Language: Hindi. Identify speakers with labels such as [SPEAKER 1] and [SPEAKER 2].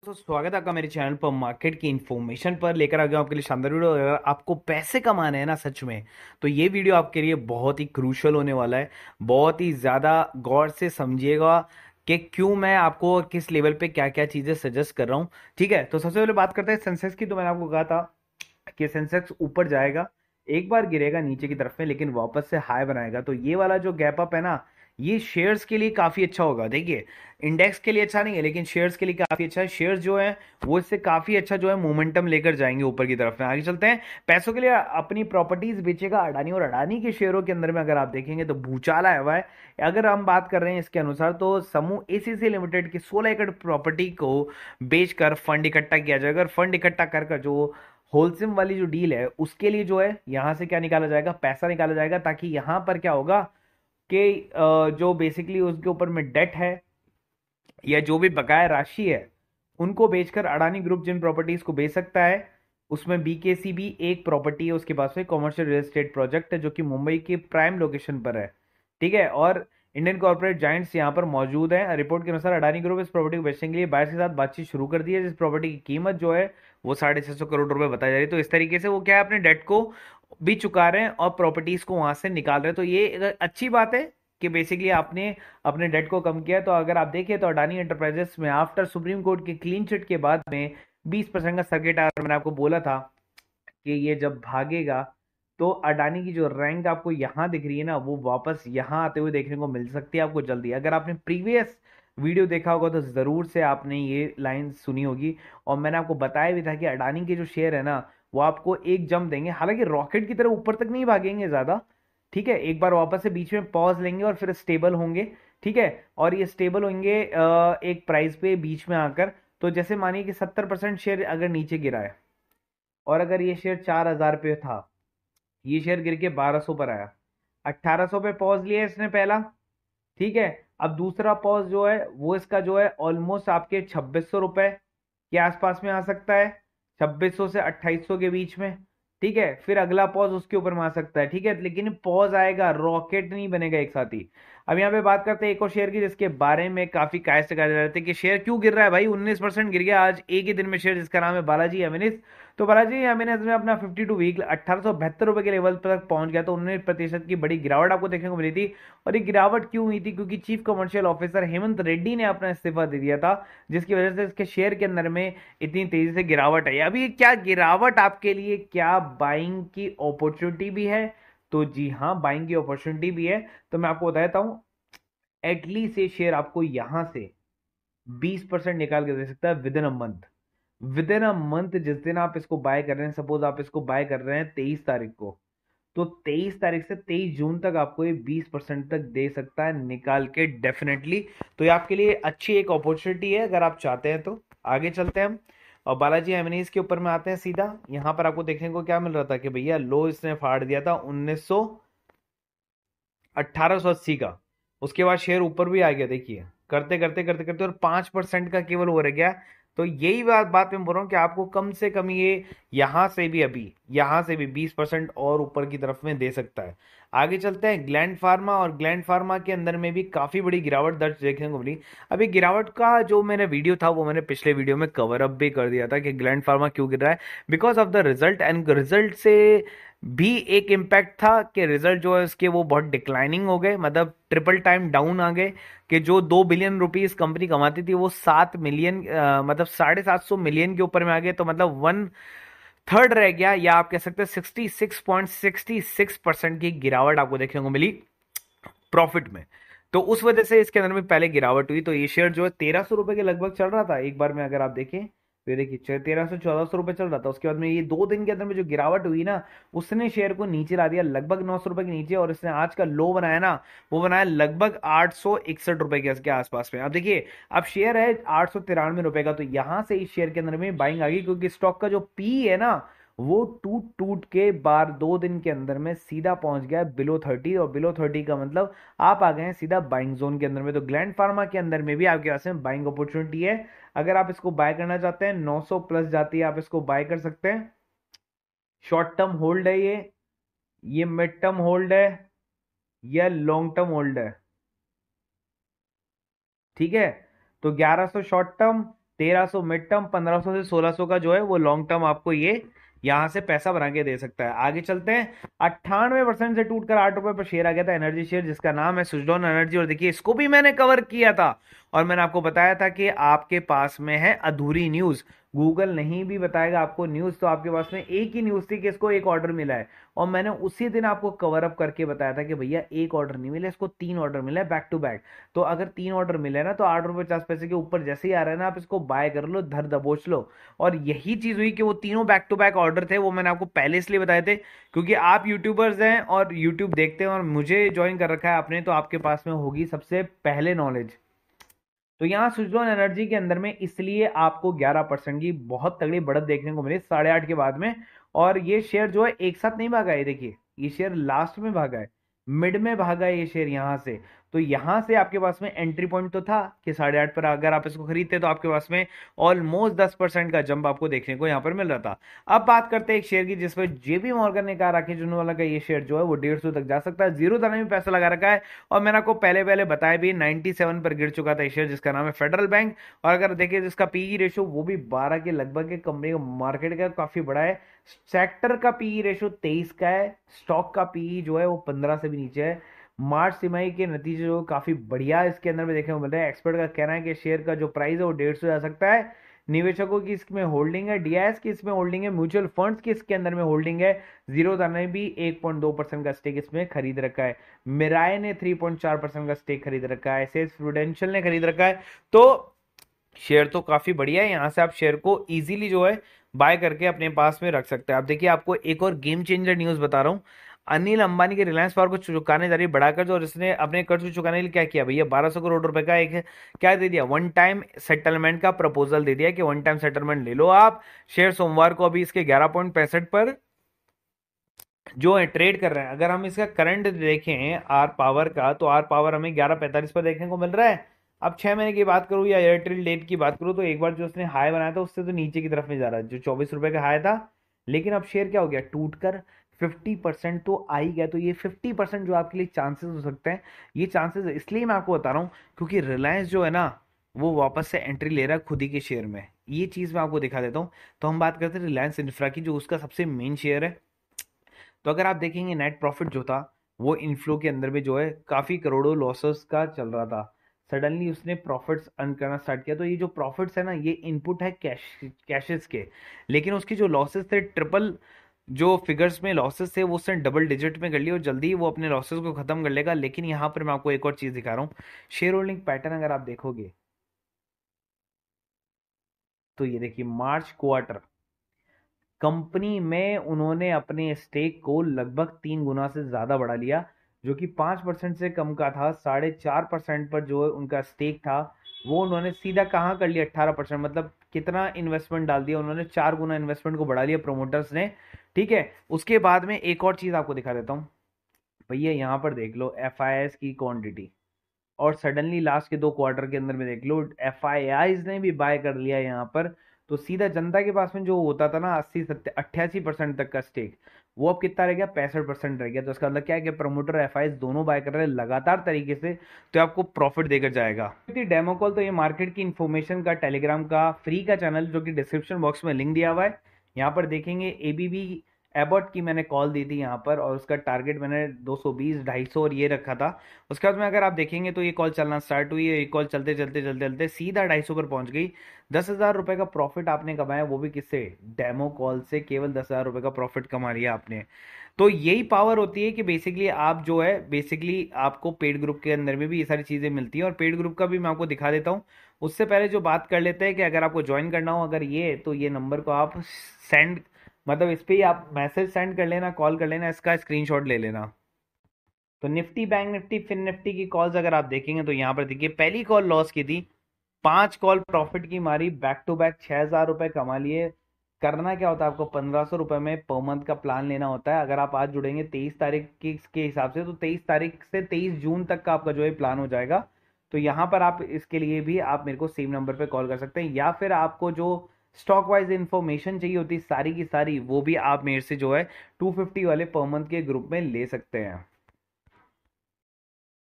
[SPEAKER 1] स्वागत है आपका मेरे चैनल पर मार्केट की इन्फॉर्मेशन पर लेकर आ गया हूं आपके लिए शानदार वीडियो। अगर आपको पैसे कमाने हैं ना सच में, तो ये वीडियो आपके लिए बहुत ही क्रूशियल होने वाला है। बहुत ही ज़्यादा गौर से समझिएगा कि क्यों मैं आपको किस लेवल पे क्या क्या चीज़ें सजेस्ट कर रहा हूँ। ठीक है, तो सबसे पहले बात करते हैं सेंसेक्स की। तो मैंने आपको कहा था कि सेंसेक्स ऊपर जाएगा, एक बार गिरेगा नीचे की तरफ में, लेकिन वापस से हाई बनाएगा। तो ये वाला जो गैप अप है ना, ये शेयर्स के लिए काफी अच्छा होगा। देखिए, इंडेक्स के लिए अच्छा नहीं है, लेकिन शेयर्स के लिए काफी अच्छा है। शेयर्स जो है वो इससे काफी अच्छा जो है मोमेंटम लेकर जाएंगे ऊपर की तरफ में। आगे चलते हैं। पैसों के लिए अपनी प्रॉपर्टीज बेचेगा अडानी, और अडानी के शेयरों के अंदर में अगर आप देखेंगे तो भूचाल आया हुआ है। अगर हम बात कर रहे हैं इसके अनुसार, तो समूह एसीसी लिमिटेड की 16 एकड़ प्रॉपर्टी को बेचकर फंड इकट्ठा किया जाएगा। और फंड इकट्ठा कर कर जो होलसेम वाली जो डील है उसके लिए जो है यहां से क्या निकाला जाएगा, पैसा निकाला जाएगा, ताकि यहां पर क्या होगा कि जो बेसिकली उसके ऊपर में डेट है या जो भी बकाया राशि है उनको बेचकर अडानी ग्रुप जिन प्रॉपर्टीज को बेच सकता है, उसमें बीकेसी भी एक प्रॉपर्टी है उसके पास में, कॉमर्शियल रियल एस्टेट प्रोजेक्ट है जो कि मुंबई के प्राइम लोकेशन पर है। ठीक है, और इंडियन कॉर्पोरेट जाइंट्स यहाँ पर मौजूद हैं। रिपोर्ट के अनुसार अडानी ग्रुप इस प्रॉपर्टी को बेचने के लिए बायर्स के साथ बातचीत शुरू कर दी है, जिस प्रॉपर्टी की कीमत जो है वो 650 करोड़ रुपए बताई जा रही है। तो इस तरीके से वो क्या है, अपने डेट को भी चुका रहे हैं और प्रॉपर्टीज को वहां से निकाल रहे हैं। तो ये एक अच्छी बात है कि बेसिकली आपने अपने डेट को कम किया। तो अगर आप देखें तो अडानी एंटरप्राइजेस में आफ्टर सुप्रीम कोर्ट के क्लीन चिट के बाद में 20% का सर्किट आया। मैंने आपको बोला था कि ये जब भागेगा तो अडानी की जो रैंक आपको यहां दिख रही है ना, वो वापस यहां आते हुए देखने को मिल सकती है आपको जल्दी। अगर आपने प्रीवियस वीडियो देखा होगा तो जरूर से आपने ये लाइन सुनी होगी। और मैंने आपको बताया भी था कि अडानी के जो शेयर है ना, वो आपको एक जंप देंगे, हालांकि रॉकेट की तरह ऊपर तक नहीं भागेंगे ज्यादा। ठीक है, एक बार वापस से बीच में पॉज लेंगे और फिर स्टेबल होंगे। ठीक है, और ये स्टेबल होंगे एक प्राइस पे बीच में आकर। तो जैसे मानिए कि 70% शेयर अगर नीचे गिरा है, और अगर ये शेयर 4,000 पे था, ये शेयर गिर के 1200 पर आया, 1800 पे पॉज लिया इसने पहला। ठीक है, अब दूसरा पॉज जो है वो इसका जो है ऑलमोस्ट आपके 2600 रुपए के आसपास में आ सकता है, 2600 से 2800 के बीच में। ठीक है, फिर अगला पॉज उसके ऊपर में आ सकता है। ठीक है, लेकिन पॉज आएगा, रॉकेट नहीं बनेगा एक साथ ही। अब यहाँ पे बात करते हैं एक और शेयर की, जिसके बारे में काफी कायस से कहा जा रहा था कि शेयर क्यों गिर रहा है भाई। 19% गिर गया आज एक ही दिन में शेयर, जिसका नाम है बालाजी एमिनिस। तो बालाजी एमिनिस में अपना 52 वीक 1872 रुपए के लेवल तक पहुंच गया। तो 19% की बड़ी गिरावट आपको देखने को मिली थी। और ये गिरावट क्यों हुई थी, क्योंकि chief commercial officer Hemant Reddy ने अपना इस्तीफा दे दिया था, जिसकी वजह से इसके शेयर के अंदर में इतनी तेजी से गिरावट आई। अभी क्या गिरावट आपके लिए क्या बाइंग की अपॉर्चुनिटी भी है? तो जी हाँ, बाइंग की अपॉर्चुनिटी भी है। तो मैं आपको बताता हूं, एटलीस्ट ये शेयर आपको यहां से 20% निकाल के दे सकता है with in a month. With in a month, जिस दिन आप इसको बाय कर रहे हैं, सपोज आप इसको बाय कर रहे हैं 23 तारीख को, तो 23 तारीख से 23 जून तक आपको ये 20% तक दे सकता है निकाल के, डेफिनेटली। तो ये आपके लिए अच्छी एक अपॉर्चुनिटी है अगर आप चाहते हैं तो। आगे चलते हैं हम, और बालाजी एमिनीज के ऊपर में आते हैं सीधा। यहां पर आपको देखने को क्या मिल रहा था कि भैया लो इसने फाड़ दिया था 1880 का। उसके बाद शेयर ऊपर भी आ गया, देखिए करते करते करते करते, और 5% का केवल वो रह गया। तो यही बात मैं बोल रहा हूँ कि आपको कम से कम ये यहां से भी, अभी यहां से भी 20% और ऊपर की तरफ में दे सकता है। आगे चलते हैं ग्लैंड फार्मा, और ग्लैंड फार्मा के अंदर में भी काफी बड़ी गिरावट दर्ज देखने को मिली। अभी गिरावट का जो मेरा वीडियो था वो मैंने पिछले वीडियो में कवर अप भी कर दिया था कि ग्लैंड फार्मा क्यों गिर रहा है, because of the result. And result से भी एक इम्पैक्ट था कि रिजल्ट जो है उसके वो बहुत डिक्लाइनिंग हो गए, मतलब ट्रिपल टाइम डाउन आ गए। कि जो 2 बिलियन रुपीस कंपनी कमाती थी वो 7 मिलियन, मतलब 750 मिलियन के ऊपर में आ गए। तो मतलब 1/3 रह गया, या आप कह सकते हैं 66.66% की गिरावट आपको देखने को मिली प्रॉफिट में। तो उस वजह से इसके अंदर में पहले गिरावट हुई। तो ये शेयर जो है 1300 रुपए के लगभग चल रहा था एक बार में, अगर आप देखें तो ये देखिए 1300 1400 रुपए चल रहा था। उसके बाद में ये 2 दिन के अंदर में जो गिरावट हुई ना, उसने शेयर को नीचे ला दिया लगभग 900 रुपए के नीचे। और इसने आज का लो बनाया ना, वो बनाया लगभग 861 रुपए के आसपास में। अब देखिए, अब शेयर है 893 रुपए का। तो यहां से इस शेयर के अंदर में बाइंग आ गई, क्योंकि स्टॉक का जो पी है ना, वो टूट टूट के बार 2 दिन के अंदर में सीधा पहुंच गया बिलो 30। और बिलो 30 का मतलब आप आ गए हैं सीधा बाइंग जोन के अंदर में। तो ग्लैंड फार्मा के अंदर में भी आपके पास में बाइंग अपॉर्चुनिटी है। अगर आप इसको बाय करना चाहते हैं, 900 प्लस जाती है, आप इसको बाय कर सकते हैं। शॉर्ट टर्म होल्ड है ये मिड टर्म होल्ड है, या लॉन्ग टर्म होल्ड है। ठीक है, तो 1100 शॉर्ट टर्म, 1300 मिड टर्म, 1500 से 1600 का जो है वो लॉन्ग टर्म आपको ये यहां से पैसा बना के दे सकता है। आगे चलते हैं। 98% से टूटकर 8 रुपए पर शेयर आ गया था एनर्जी शेयर, जिसका नाम है सुजलॉन एनर्जी। और देखिए इसको भी मैंने कवर किया था और मैंने आपको बताया था कि आपके पास में है अधूरी न्यूज, गूगल नहीं भी बताएगा आपको न्यूज, तो आपके पास में एक ही न्यूज थी कि इसको एक ऑर्डर मिला है, और मैंने उसी दिन आपको कवर अप करके बताया था कि भैया एक ऑर्डर नहीं मिला, इसको 3 ऑर्डर मिला है बैक टू बैक। तो अगर 3 ऑर्डर मिले ना तो 8 रुपए 50 पैसे के ऊपर जैसे ही आ रहा है ना, आप इसको बाय कर लो, धर दबोच लो। और यही चीज हुई कि वो तीनों बैक टू बैक ऑर्डर थे, वो मैंने आपको पहले इसलिए बताए थे क्योंकि आप यूट्यूबर्स हैं और यूट्यूब देखते हैं और मुझे ज्वाइन कर रखा है आपने, तो आपके पास में होगी सबसे पहले नॉलेज। तो यहाँ सुजलॉन एनर्जी के अंदर में इसलिए आपको 11% की बहुत तगड़ी बढ़त देखने को मिली 8:30 के बाद में। और ये शेयर जो है एक साथ नहीं भागा है, देखिए ये शेयर लास्ट में भागा है, मिड में भागा है ये शेयर यहां से। तो यहां से आपके पास में एंट्री पॉइंट तो था कि 8:30 पर अगर आप इसको खरीदते तो आपके पास में ऑलमोस्ट 10% का जंप आपको देखने को यहाँ पर मिल रहा था। अब बात करते हैं एक शेयर की जिसपे जेबी मॉर्गन ने कहा राकेश जूनवाला का ये शेयर जो है वो 150 तक जा सकता है, जीरो दाना में पैसा लगा रखा है। और मैंने आपको पहले पहले बताया भी 97 पर गिर चुका था ये शेयर, जिसका नाम है फेडरल बैंक। और अगर देखिए जिसका पीई रेशियो वो भी 12 के लगभग है, कंपनी का मार्केट का काफी बड़ा है। सेक्टर का पीई रेशियो 23 का है, स्टॉक का पीई जो है वो 15 से भी नीचे है। मार्च तिमाही के नतीजे जो काफी बढ़िया इसके अंदर में देखने को मिल रहा है। एक्सपर्ट का कहना है कि शेयर का जो प्राइस है वो 150 जा सकता है। निवेशकों की इसमें होल्डिंग है, डीआईएस की इसमें होल्डिंग है, म्यूचुअल फंड्स की इसके अंदर में होल्डिंग है। जीरो दाना ने भी 1.2% का स्टेक इसमें खरीद रखा है। मिराय ने 3.4% का स्टेक खरीद रखा है। एसएस प्रूडेंशियल ने खरीद रखा है। तो शेयर तो काफी बढ़िया है, यहां से आप शेयर को इजीली जो है बाय करके अपने पास में रख सकते हैं। आप देखिए आपको एक और गेम चेंजर न्यूज बता रहा हूं। अनिल अंबानी के रिलायंस पावर को चुकाने जा रही बड़ा कर्ज, और इसने अपने कर्ज को चुकाने के लिए क्या किया भैया, 1200 करोड़ रुपए का एक क्या दे दिया, वन टाइम सेटलमेंट का प्रपोजल दे दिया कि वन टाइम सेटलमेंट ले लो आप। शेयर सोमवार को अभी इसके 11.65 पर जो है ट्रेड कर रहे हैं। अगर हम इसका करंट देखें आर पावर का, तो आर पावर हमें 11.45 पर देखने को मिल रहा है। अब 6 महीने की बात करूं या एयरटेल डेट की बात करूं, तो एक बार जो उसने हाई बनाया था उससे तो नीचे की तरफ में जा रहा है, जो 24 रुपए का हाई था। लेकिन अब शेयर क्या हो गया, टूटकर 50% तो आ ही गया। तो ये 50% जो आपके लिए चांसेस हो सकते हैं, ये चांसेस इसलिए मैं आपको बता रहा हूँ क्योंकि रिलायंस जो है ना वो वापस से एंट्री ले रहा है खुद ही के शेयर में। ये चीज मैं आपको दिखा देता हूँ। तो हम बात करते हैं रिलायंस इंफ्रा की, जो उसका सबसे मेन शेयर है। तो अगर आप देखेंगे नेट प्रॉफिट जो था वो इनफ्लो के अंदर में जो है काफी करोड़ों लॉसेस का चल रहा था। सडनली उसने प्रॉफिट्स अर्न करना स्टार्ट किया। तो ये जो प्रॉफिट्स है ना ये इनपुट है कैशेस के, लेकिन उसकी जो लॉसेस थे ट्रिपल, जो फिगर्स में लॉसेस थे वो उसने डबल डिजिट में कर लिया और जल्दी ही वो अपने लॉसेस को खत्म कर लेगा। लेकिन यहाँ पर मैं आपको एक और चीज दिखा रहा हूँ, शेयर होल्डिंग पैटर्न अगर आप देखोगे तो ये देखिए मार्च क्वार्टर कंपनी में उन्होंने अपने स्टेक को लगभग 3 गुना से ज्यादा बढ़ा लिया, जो कि 5% से कम का था। 4.5% पर जो उनका स्टेक था वो उन्होंने सीधा कहाँ कर लिया, 18%। मतलब कितना इन्वेस्टमेंट डाल दिया उन्होंने, 4 गुना इन्वेस्टमेंट को बढ़ा लिया प्रोमोटर्स ने। ठीक है, उसके बाद में एक और चीज आपको दिखा देता हूँ भैया, यहाँ पर देख लो एफ की क्वांटिटी, और सडनली लास्ट के 2 क्वार्टर के अंदर में देख लो एफ ने भी बाय कर लिया यहाँ पर। तो सीधा जनता के पास में जो होता था ना 80 88% तक का स्टेक, वो अब कितना रह गया, 65% रह गया। तो इसका मतलब क्या है कि प्रमोटर एफ दोनों बाय कर रहे हैं लगातार तरीके से, तो आपको प्रॉफिट देकर जाएगा। डेमो कॉल तो ये मार्केट की इन्फॉर्मेशन का टेलीग्राम का फ्री का चैनल, जो कि डिस्क्रिप्शन बॉक्स में लिंक दिया हुआ है, यहाँ पर देखेंगे। एबीबी एबॉट की मैंने कॉल दी थी यहाँ पर, और उसका टारगेट मैंने 220 250 और ये रखा था। उसके बाद में अगर आप देखेंगे तो ये कॉल चलना स्टार्ट हुई है, ये कॉल चलते चलते चलते चलते सीधा 250 पर पहुंच गई। 10,000 रुपए का प्रॉफिट आपने कमाया, वो भी किससे, डेमो कॉल से केवल 10,000 रुपए का प्रॉफिट कमा लिया आपने। तो यही पावर होती है कि बेसिकली आप जो है बेसिकली आपको पेड ग्रुप के अंदर में भी ये सारी चीजें मिलती हैं, और पेड ग्रुप का भी मैं आपको दिखा देता हूँ। उससे पहले जो बात कर लेते हैं कि अगर आपको ज्वाइन करना हो, अगर ये तो ये नंबर को आप सेंड, मतलब इस पे ही आप मैसेज सेंड कर लेना, कॉल कर लेना, इसका स्क्रीनशॉट ले लेना। तो Nifty bank Nifty Fin Nifty की कॉल्स अगर आप देखेंगे तो यहाँ पर देखिए पहली कॉल लॉस की थी, 5 कॉल प्रॉफिट की मारी, बैक टू बैक 6,000 रुपए कमा लिए। करना क्या होता है, आपको 1,500 रुपए में पर मंथ का प्लान लेना होता है। अगर आप आज जुड़ेंगे 23 तारीख के हिसाब से, तो 23 तारीख से 23 जून तक का आपका जो है प्लान हो जाएगा। तो यहाँ पर आप इसके लिए भी आप मेरे को सेम नंबर पे कॉल कर सकते हैं, या फिर आपको जो स्टॉक वाइज इंफॉर्मेशन चाहिए होती है सारी की सारी, वो भी आप मेरे से जो है 250 वाले पर मंथ के ग्रुप में ले सकते हैं।